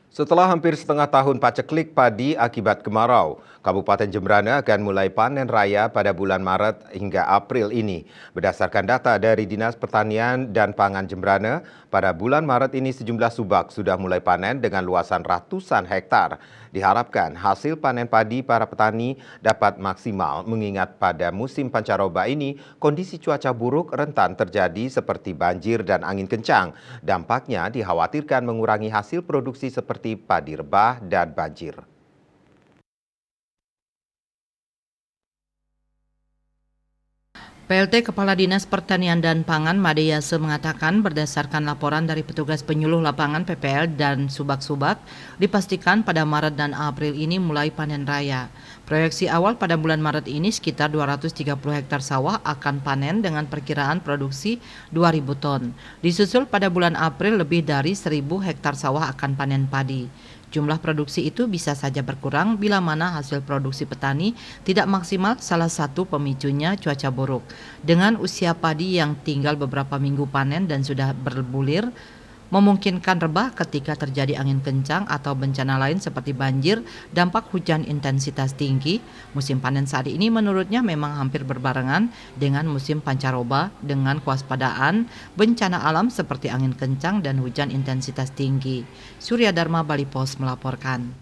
Setelah hampir setengah tahun paceklik padi akibat kemarau, Kabupaten Jemberana akan mulai panen raya pada bulan Maret hingga April ini. Berdasarkan data dari Dinas Pertanian dan Pangan Jemberana, pada bulan Maret ini sejumlah subak sudah mulai panen dengan luasan ratusan hektar. Diharapkan hasil panen padi para petani dapat maksimal mengingat pada musim pancaroba ini kondisi cuaca buruk rentan terjadi seperti banjir dan angin kencang. Dampaknya dikhawatirkan mengurangi hasil produksi seperti padi rebah dan banjir. PLT Kepala Dinas Pertanian dan Pangan Made Yase mengatakan berdasarkan laporan dari petugas penyuluh lapangan PPL dan subak-subak, dipastikan pada Maret dan April ini mulai panen raya. Proyeksi awal pada bulan Maret ini sekitar 230 hektar sawah akan panen dengan perkiraan produksi 2.000 ton. Disusul pada bulan April lebih dari 1.000 hektar sawah akan panen padi. Jumlah produksi itu bisa saja berkurang bila mana hasil produksi petani tidak maksimal, salah satu pemicunya cuaca buruk. Dengan usia padi yang tinggal beberapa minggu panen dan sudah berbulir, memungkinkan rebah ketika terjadi angin kencang atau bencana lain seperti banjir, dampak hujan intensitas tinggi. Musim panen saat ini menurutnya memang hampir berbarengan dengan musim pancaroba dengan kewaspadaan bencana alam seperti angin kencang dan hujan intensitas tinggi. Surya Dharma Bali Pos melaporkan.